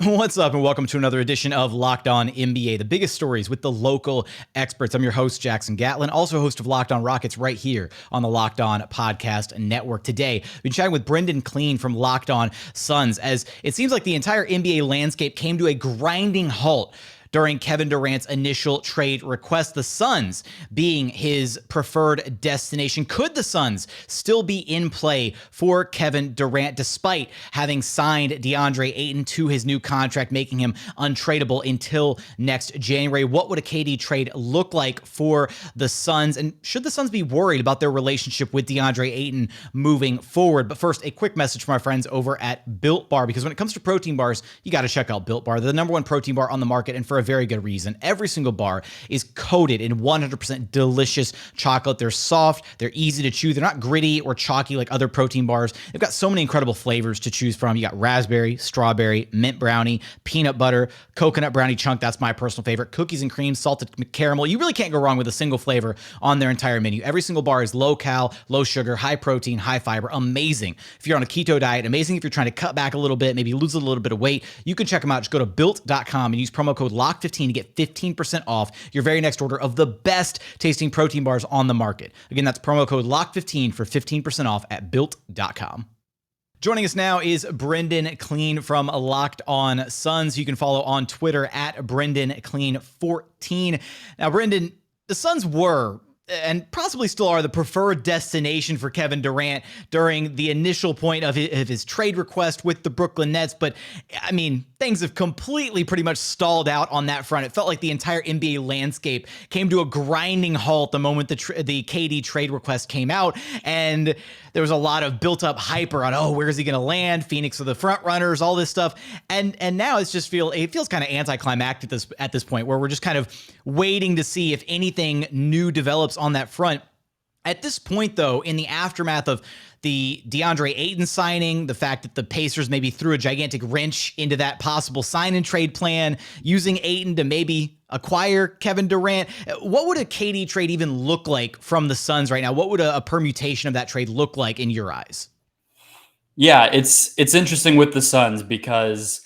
What's up, and welcome to another edition of Locked On NBA, the biggest stories with the local experts. I'm your host, Jackson Gatlin, also host of Locked On Rockets right here on the Locked On Podcast Network. Today, we've been chatting with Brendon Kleen from Locked On Suns, as it seems like the entire NBA landscape came to a grinding halt during Kevin Durant's initial trade request, the Suns being his preferred destination. Could the Suns still be in play for Kevin Durant despite having signed Deandre Ayton to his new contract, making him untradeable until next January? What would a KD trade look like for the Suns? And should the Suns be worried about their relationship with Deandre Ayton moving forward? But first, a quick message from our friends over at Built Bar, because when it comes to protein bars, you got to check out Built Bar. They're the number one protein bar on the market, and for a very good reason. Every single bar is coated in 100% delicious chocolate. They're soft, they're easy to chew, they're not gritty or chalky like other protein bars. They've got so many incredible flavors to choose from. You got raspberry, strawberry, mint brownie, peanut butter, coconut brownie chunk, that's my personal favorite, cookies and cream, salted caramel. You really can't go wrong with a single flavor on their entire menu. Every single bar is low cal, low sugar, high protein, high fiber. Amazing if you're on a keto diet, amazing if you're trying to cut back a little bit, maybe lose a little bit of weight. You can check them out. Just go to built.com and use promo code LOCK15 to get 15% off your very next order of the best tasting protein bars on the market. Again, that's promo code LOCK15 for 15% off at built.com. Joining us now is Brendon Kleen from Locked On Suns. You can follow on Twitter at BrendonKleen14. Now, Brendon, the Suns were and possibly still are the preferred destination for Kevin Durant during the initial point of his trade request with the Brooklyn Nets. But I mean, things have completely pretty much stalled out on that front. It felt like the entire NBA landscape came to a grinding halt the moment the KD trade request came out. And there was a lot of built up hype around, oh, where is he going to land? Phoenix are the front runners, all this stuff. And now it feels kind of anticlimactic at this point, where we're just kind of waiting to see if anything new develops on that front. At this point, though, in the aftermath of the DeAndre Ayton signing, the fact that the Pacers maybe threw a gigantic wrench into that possible sign and trade plan, using Ayton to maybe acquire Kevin Durant, what would a KD trade even look like from the Suns right now? What would a permutation of that trade look like in your eyes? Yeah, it's interesting with the Suns because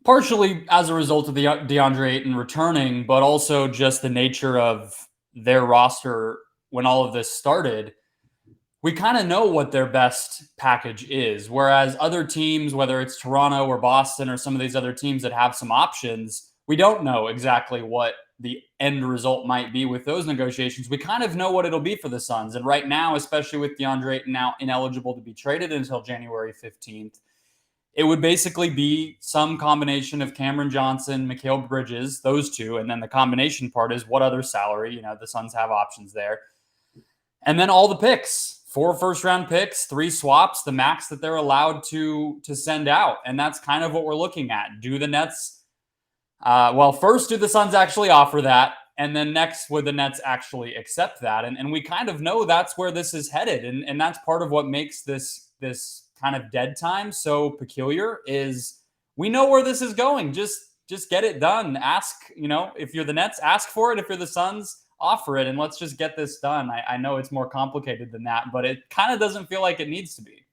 partially as a result of the DeAndre Ayton returning, but also just the nature of their roster when all of this started, we kind of know what their best package is. Whereas other teams, whether it's Toronto or Boston or some of these other teams that have some options, we don't know exactly what the end result might be with those negotiations. We kind of know what it'll be for the Suns. And right now, especially with DeAndre Ayton now ineligible to be traded until January 15th, it would basically be some combination of Cameron Johnson, Mikal Bridges, those two. And then the combination part is what other salary, the Suns have options there. And then all the picks, 4 first-round picks, 3 swaps, the max that they're allowed to send out. And that's kind of what we're looking at. Do the Nets, first, do the Suns actually offer that? And then next, would the Nets actually accept that? And we kind of know that's where this is headed. And that's part of what makes this kind of dead time so peculiar is we know where this is going. Just get it done. Ask, if you're the Nets, ask for it. If you're the Suns, offer it, and let's just get this done. I know it's more complicated than that, but it kind of doesn't feel like it needs to be.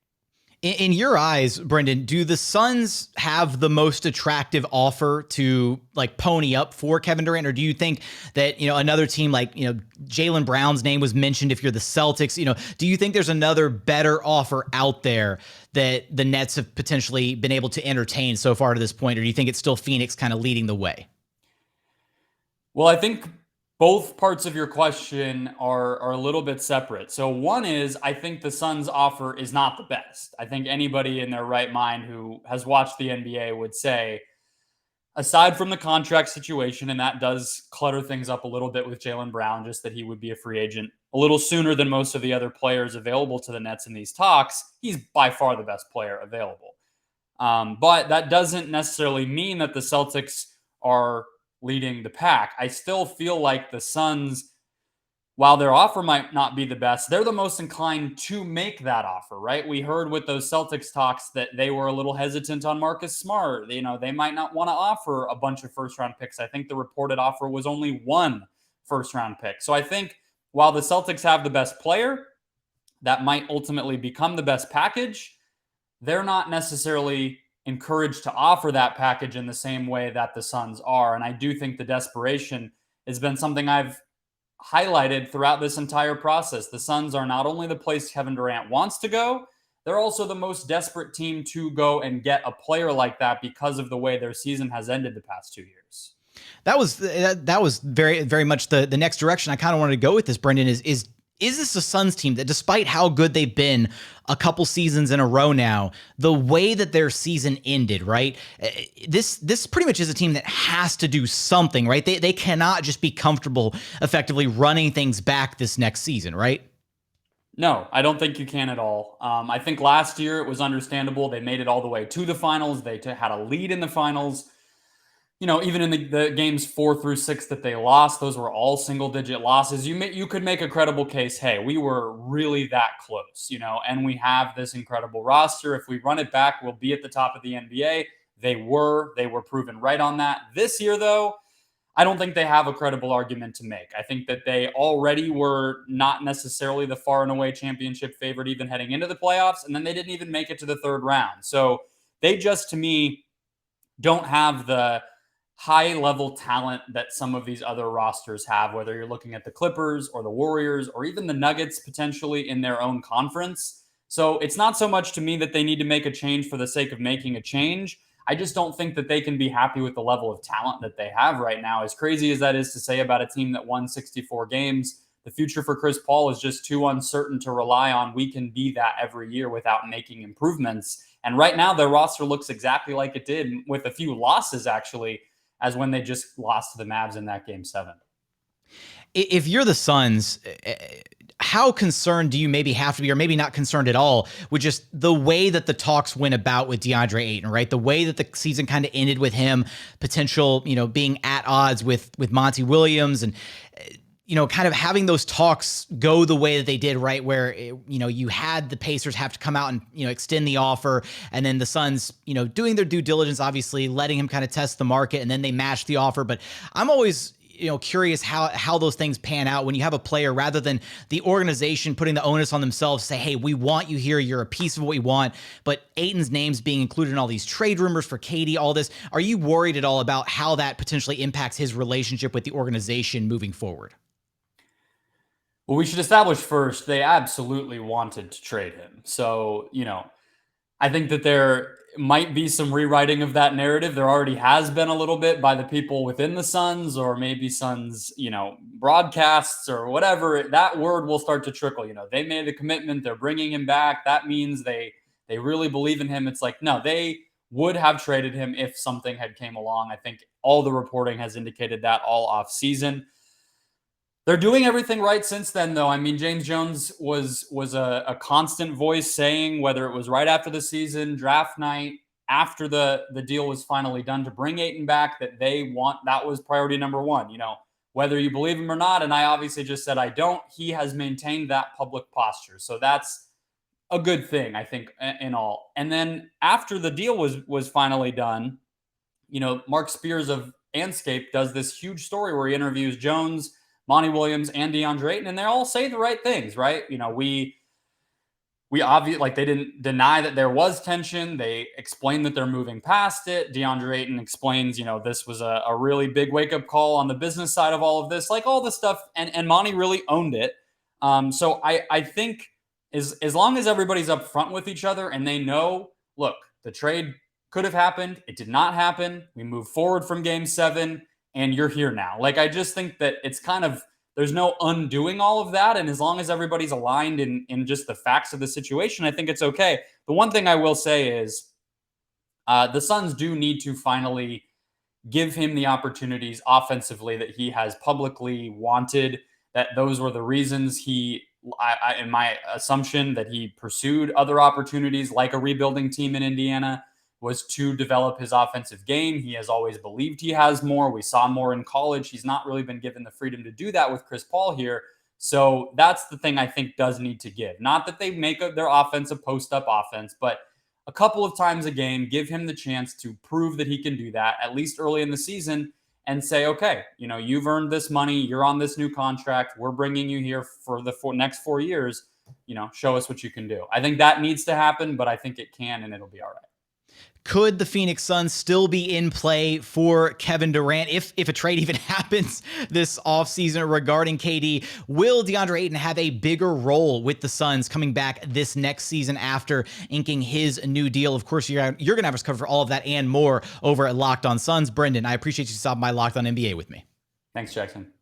In your eyes, Brendon, do the Suns have the most attractive offer to pony up for Kevin Durant? Or do you think that, another team like, Jaylen Brown's name was mentioned if you're the Celtics, do you think there's another better offer out there that the Nets have potentially been able to entertain so far to this point? Or do you think it's still Phoenix kind of leading the way? Well, I think both parts of your question are a little bit separate. So one is, I think the Suns offer is not the best. I think anybody in their right mind who has watched the NBA would say, aside from the contract situation, and that does clutter things up a little bit with Jaylen Brown, just that he would be a free agent a little sooner than most of the other players available to the Nets in these talks, he's by far the best player available. But that doesn't necessarily mean that the Celtics are leading the pack. I still feel like the Suns, while their offer might not be the best, they're the most inclined to make that offer, right? We heard with those Celtics talks that they were a little hesitant on Marcus Smart. They might not want to offer a bunch of first-round picks. I think the reported offer was only 1 first-round pick. So I think while the Celtics have the best player, that might ultimately become the best package, they're not necessarily encouraged to offer that package in the same way that the Suns are. And I do think the desperation has been something I've highlighted throughout this entire process. The Suns are not only the place Kevin Durant wants to go, they're also the most desperate team to go and get a player like that because of the way their season has ended the past 2 years. That was very much the next direction I kind of wanted to go with this, Brendon, is this a Suns team that, despite how good they've been a couple seasons in a row now, the way that their season ended, right? This pretty much is a team that has to do something, right? They cannot just be comfortable effectively running things back this next season, right? No, I don't think you can at all. I think last year it was understandable. They made it all the way to the finals. They had a lead in the finals. Even in the games 4 through 6 that they lost, those were all single-digit losses. You could make a credible case, hey, we were really that close, and we have this incredible roster. If we run it back, we'll be at the top of the NBA. They were proven right on that. This year, though, I don't think they have a credible argument to make. I think that they already were not necessarily the far and away championship favorite even heading into the playoffs, and then they didn't even make it to the third round. So they just, to me, don't have the high-level talent that some of these other rosters have, whether you're looking at the Clippers or the Warriors or even the Nuggets potentially in their own conference. So it's not so much to me that they need to make a change for the sake of making a change. I just don't think that they can be happy with the level of talent that they have right now. As crazy as that is to say about a team that won 64 games, the future for Chris Paul is just too uncertain to rely on. We can be that every year without making improvements. And right now, their roster looks exactly like it did, with a few losses, actually, as when they just lost to the Mavs in that Game 7. If you're the Suns, how concerned do you maybe have to be, or maybe not concerned at all, with just the way that the talks went about with DeAndre Ayton, right? The way that the season kind of ended with him potential, being at odds with Monty Williams, and kind of having those talks go the way that they did, right? Where, you had the Pacers have to come out and, extend the offer, and then the Suns, doing their due diligence, obviously letting him kind of test the market, and then they matched the offer. But I'm always, curious how those things pan out when you have a player, rather than the organization putting the onus on themselves to say, hey, we want you here, you're a piece of what we want, but Ayton's name's being included in all these trade rumors for KD, all this. Are you worried at all about how that potentially impacts his relationship with the organization moving forward? Well, we should establish first, they absolutely wanted to trade him. So, I think that there might be some rewriting of that narrative. There already has been a little bit by the people within the Suns, or maybe Suns, broadcasts or whatever. That word will start to trickle. They made a commitment. They're bringing him back. That means they really believe in him. It's like, no, they would have traded him if something had came along. I think all the reporting has indicated that all off season. They're doing everything right since then, though. I mean, James Jones was a constant voice saying, whether it was right after the season, draft night, after the deal was finally done to bring Ayton back, that that was priority number one, whether you believe him or not. And I obviously just said I don't. He has maintained that public posture. So that's a good thing, I think, in all. And then after the deal was finally done, Mark Spears of Anscape does this huge story where he interviews Jones, Monty Williams, and DeAndre Ayton, and they all say the right things, right? We obviously, like, they didn't deny that there was tension. They explained that they're moving past it. DeAndre Ayton explains, this was a really big wake-up call on the business side of all of this, like all this stuff, and Monty really owned it. So I think as long as everybody's up front with each other and they know, look, the trade could have happened. It did not happen. We moved forward from Game 7. And you're here now. Like, I just think that it's kind of, there's no undoing all of that. And as long as everybody's aligned in just the facts of the situation, I think it's okay. The one thing I will say is the Suns do need to finally give him the opportunities offensively that he has publicly wanted, that those were the reasons in my assumption, that he pursued other opportunities like a rebuilding team in Indiana, was to develop his offensive game. He has always believed he has more. We saw more in college. He's not really been given the freedom to do that with Chris Paul here. So that's the thing I think does need to give. Not that they make their offense a post-up offense, but a couple of times a game, give him the chance to prove that he can do that, at least early in the season, and say, okay, you've earned this money. You're on this new contract. We're bringing you here for the next 4 years. Show us what you can do. I think that needs to happen, but I think it can, and it'll be all right. Could the Phoenix Suns still be in play for Kevin Durant if a trade even happens this offseason regarding KD? Will DeAndre Ayton have a bigger role with the Suns coming back this next season after inking his new deal? Of course, you're going to have us cover for all of that and more over at Locked On Suns. Brendon, I appreciate you stopping by Locked On NBA with me. Thanks, Jackson.